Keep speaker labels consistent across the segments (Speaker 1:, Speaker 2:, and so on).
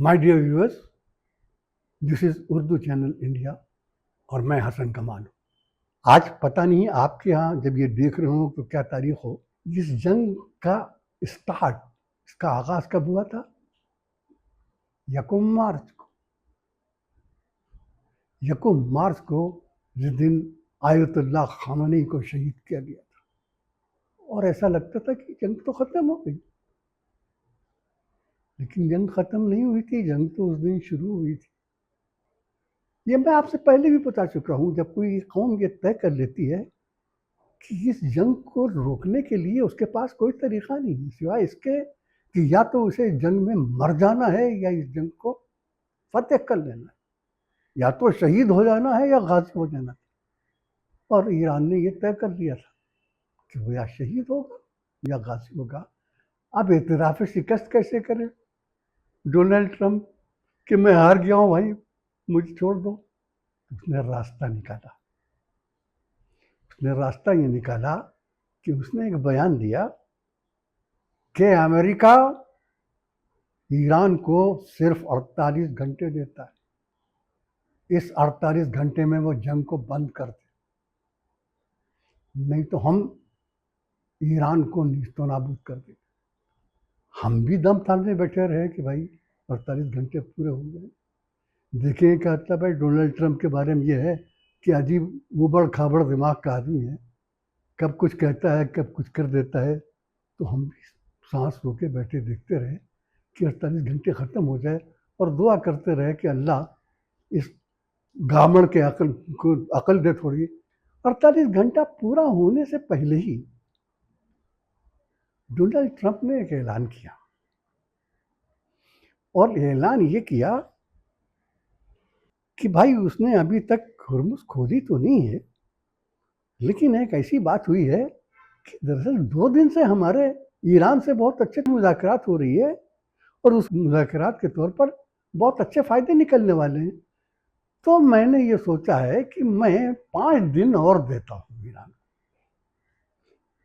Speaker 1: My dear viewers, this is Urdu channel India और मैं हसन कमाल हूँ। आज पता नहीं आपके यहाँ जब ये देख रहे हो तो क्या तारीख हो। इस जंग का स्टार्ट, इसका आगाज़ कब हुआ था? 1 मार्च को। 1 मार्च को जिस दिन आयतुल्लाह खामनेई को शहीद किया गया था और ऐसा लगता था कि जंग तो ख़त्म हो गई, लेकिन जंग ख़त्म नहीं हुई थी। जंग तो उस दिन शुरू हुई थी। ये मैं आपसे पहले भी बता चुका हूँ। जब कोई कौम ये तय कर लेती है कि इस जंग को रोकने के लिए उसके पास कोई तरीक़ा नहीं है सिवाय इसके कि या तो उसे जंग में मर जाना है या इस जंग को फतेह कर लेना है, या तो शहीद हो जाना है या गाज़ी हो जाना है। और ईरान ने ये तय कर लिया था कि वो या शहीद होगा या गाज़ी होगा। अब एतराफ़ शिकस्त कैसे करें डोनाल्ड ट्रंप कि मैं हार गया हूँ भाई, मुझे छोड़ दो। उसने रास्ता निकाला। उसने रास्ता ये निकाला कि उसने एक बयान दिया कि अमेरिका ईरान को सिर्फ 48 घंटे देता है। इस 48 घंटे में वो जंग को बंद कर दे, नहीं तो हम ईरान को नीस्तो नाबूद कर देंगे। हम भी दम थामे बैठे रहे कि भाई 48 घंटे पूरे हो गए। देखिए क्या मतलब है। डोनाल्ड ट्रंप के बारे में ये है कि अजीब उबड़ खाबड़ दिमाग का आदमी है, कब कुछ कहता है कब कुछ कर देता है। तो हम भी सांस रोके बैठे देखते रहे कि 48 घंटे ख़त्म हो जाए और दुआ करते रहे कि अल्लाह इस गामड़ के अकल दे थोड़ी। 48 घंटा पूरा होने से पहले ही डोनाल्ड ट्रंप ने एक ऐलान किया, और ऐलान ये किया कि भाई उसने अभी तक हुर्मुज़ खोली तो नहीं है, लेकिन एक ऐसी बात हुई है कि दरअसल 2 दिन से हमारे ईरान से बहुत अच्छे मुज़ाकरात हो रही है और उस मुज़ाकरात के तौर पर बहुत अच्छे फ़ायदे निकलने वाले हैं। तो मैंने ये सोचा है कि मैं 5 दिन और देता हूँ ईरान को।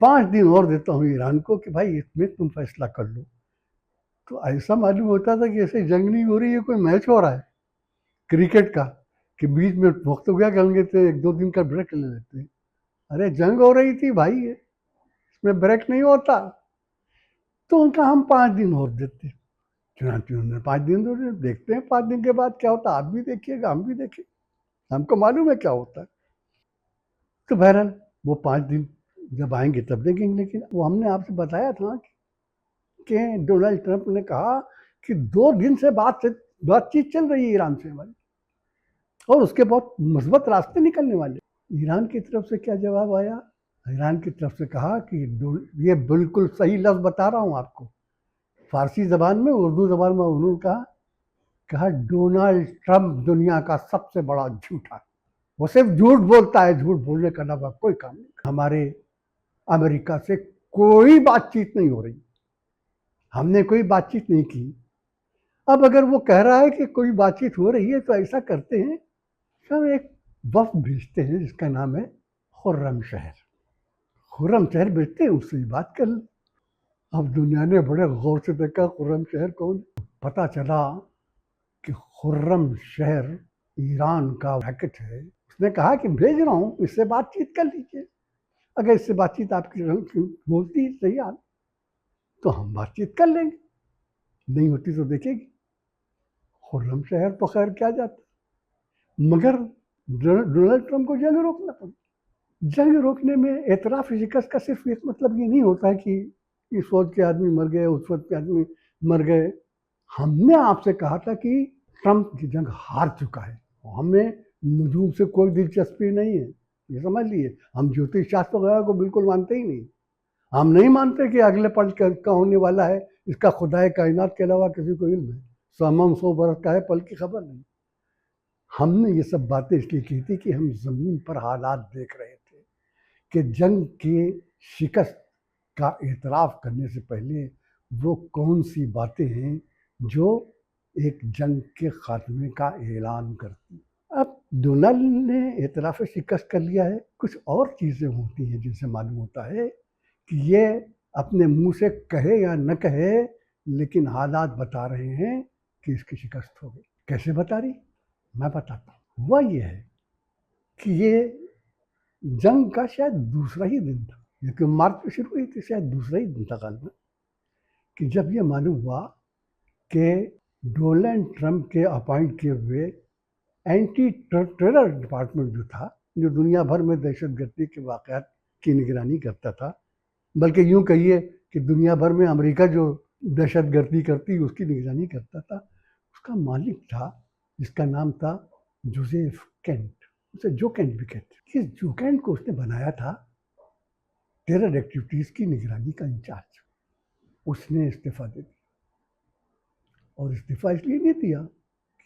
Speaker 1: 5 दिन और देता हूँ ईरान को कि भाई इसमें तुम फैसला कर लो। तो ऐसा मालूम होता था कि ऐसे जंग नहीं हो रही है, कोई मैच हो रहा है क्रिकेट का, कि बीच में वक्त हो गया कि हम कहते 1-2 दिन का ब्रेक ले लेते हैं। अरे जंग हो रही थी भाई, इसमें ब्रेक नहीं होता। तो उनका हम 5 दिन और देते। चुनांचे उन्होंने 5 दिन दे दिए। देखते हैं 5 दिन के बाद क्या होता है। आप भी देखिएगा, हम भी देखेंगे, हमको मालूम है क्या होता है। तो बहरहाल वो 5 दिन जब आएंगे तब देखेंगे। लेकिन वो हमने आपसे बताया था कि डोनाल्ड ट्रंप ने कहा कि 2 दिन से बातचीत चल रही है ईरान से हमारी, और उसके बहुत मुस्बत रास्ते निकलने वाले। ईरान की तरफ से क्या जवाब आया? ईरान की तरफ से कहा कि ये बिल्कुल सही लफ्ज़ बता रहा हूँ आपको, फारसी ज़बान में, उर्दू ज़बान में उन्होंने कहा डोनाल्ड ट्रंप दुनिया का सबसे बड़ा झूठा है। वो सिर्फ झूठ बोलता है, झूठ बोलने का अलावा कोई काम नहीं। हमारे अमेरिका से कोई बातचीत नहीं हो रही, हमने कोई बातचीत नहीं की। अब अगर वो कह रहा है कि कोई बातचीत हो रही है तो ऐसा करते हैं कि हम एक वफ्द भेजते हैं जिसका नाम है खुर्रम शहर। खुर्रम शहर भेजते हैं, उससे बात कर लें। अब दुनिया ने बड़े गौर से देखा खुर्रम शहर कौन। पता चला कि खुर्रम शहर ईरान का रैकेट है। उसने कहा कि भेज रहा हूँ, इससे बातचीत कर लीजिए। अगर इससे बातचीत आपकी बोलती सही हाल तो हम बातचीत कर लेंगे, नहीं होती तो देखेगी। खुर्रम शहर तो खैर क्या जाता, मगर डोनाल्ड ट्रंप को जंग रोकना पड़ा। जंग रोकने में एतराफ़ शिकस्त का सिर्फ एक मतलब ये नहीं होता है कि इस फौज के आदमी मर गए, उस फौज के आदमी मर गए। हमने आपसे कहा था कि ट्रंप की जंग हार चुका है। हमें नजूम से कोई दिलचस्पी नहीं है, ये समझ लिए। हम ज्योतिष शास्त्र वगैरह को बिल्कुल मानते ही नहीं। हम नहीं मानते कि अगले पल क्या होने वाला है, इसका खुदाए कायनात के अलावा किसी को इल्म है। 100 बरस का है, पल की खबर नहीं। हमने ये सब बातें इसलिए की थी कि हम ज़मीन पर हालात देख रहे थे कि जंग के शिकस्त का एतराफ़ करने से पहले वो कौन सी बातें हैं जो एक जंग के ख़ात्मे का ऐलान करती। अब डोनाल्ड ने एतराफ़ शिकस्त कर लिया है। कुछ और चीज़ें होती हैं जिनसे मालूम होता है कि ये अपने मुंह से कहे या न कहे, लेकिन हालात बता रहे हैं کہ اس کی شکست ہو گئی. کیسے بتا رہی؟ میں بتاتا ہوں. ہوا یہ ہے کہ یہ جنگ کا شاید دوسرا ہی دن تھا، لیکن مارچ میں شروع ہوئی تھی، شاید دوسرا ہی دن تھا غالباً، کہ جب یہ معلوم ہوا کہ ڈونلڈ ٹرمپ کے اپوائنٹ کیے ہوئے اینٹی ٹیرر ڈپارٹمنٹ جو تھا، جو دنیا بھر میں دہشت گردی کے واقعات کی نگرانی کرتا تھا، بلکہ یوں کہیے کہ دنیا بھر میں امریکہ جو دہشت گردی کرتی اس کی نگرانی کرتا تھا، اس کا مالک تھا جس کا نام تھا جوزیف کینٹ. اسے جو کینٹ بھی کہتے ہیں. اس جو کینٹ کو اس نے بنایا تھا ٹیرر ایکٹیویٹیز کی نگرانی کا انچارج. اس نے استعفیٰ دے دیا، اور استعفیٰ اس لیے نہیں دیا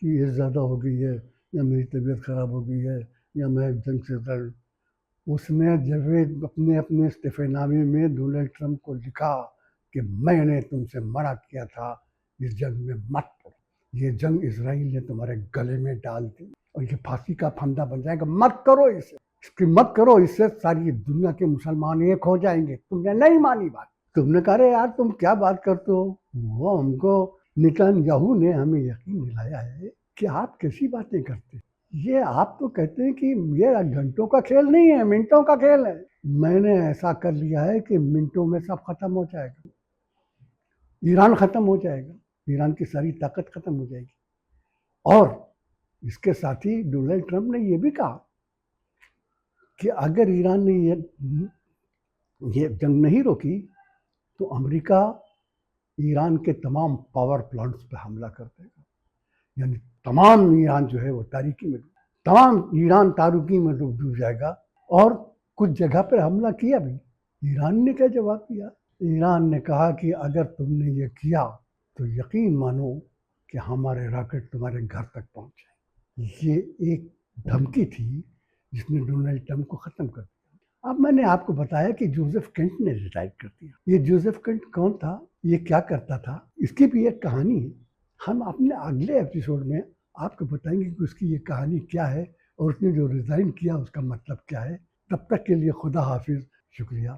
Speaker 1: کہ یہ زیادہ ہو گئی ہے یا میری طبیعت خراب ہو گئی ہے یا میں جنگ سے ڈر. اس نے جب اپنے استعفے نامے میں ڈونلڈ ٹرمپ کو لکھا کہ میں نے تم سے منع کیا تھا اس جنگ میں مت پڑو، یہ جنگ اسرائیل نے تمہارے گلے میں ڈال دی اور یہ پھانسی کا پھندا بن جائے گا، مت کرو اسے، اس کی مت کرو، اس سے ساری دنیا کے مسلمان ایک ہو جائیں گے. تم نے نہیں مانی بات. تم نے کہا یار تم کیا بات کرتے ہو. وہ ہم کو نیتن یاہو نے ہمیں یقین دلایا ہے کہ آپ کیسی باتیں کرتے ہیں. یہ آپ تو کہتے ہیں کہ یہ گھنٹوں کا کھیل نہیں ہے، منٹوں کا کھیل ہے. میں نے ایسا کر لیا ہے کہ منٹوں میں سب ختم ہو جائے گا. ایران ختم ہو جائے گا، ایران کی ساری طاقت ختم ہو جائے گی. اور اس کے ساتھ ہی ڈونلڈ ٹرمپ نے یہ بھی کہا کہ اگر ایران نے یہ جنگ نہیں روکی تو امریکہ ایران کے تمام پاور پلانٹس پہ حملہ کر دے گا. یعنی تمام ایران جو ہے وہ تاریکی میں ڈوب جائے گا. اور کچھ جگہ پر حملہ کیا بھی. ایران نے کیا جواب دیا؟ ایران نے کہا کہ اگر تم نے یہ کیا تو یقین مانو کہ ہمارے راکٹ تمہارے گھر تک پہنچ جائیں. یہ ایک دھمکی تھی جس نے ڈونلڈ ٹرمپ کو ختم کر دیا. اب میں نے آپ کو بتایا کہ جوزف کینٹ نے ریٹائر کر دیا. یہ جوزف کینٹ کون تھا، یہ کیا کرتا تھا، اس کی بھی ایک کہانی ہے. ہم اپنے اگلے ایپیسوڈ میں آپ کو بتائیں گے کہ اس کی یہ کہانی کیا ہے اور اس نے جو ریزائن کیا اس کا مطلب کیا ہے. تب تک کے لیے خدا حافظ. شکریہ.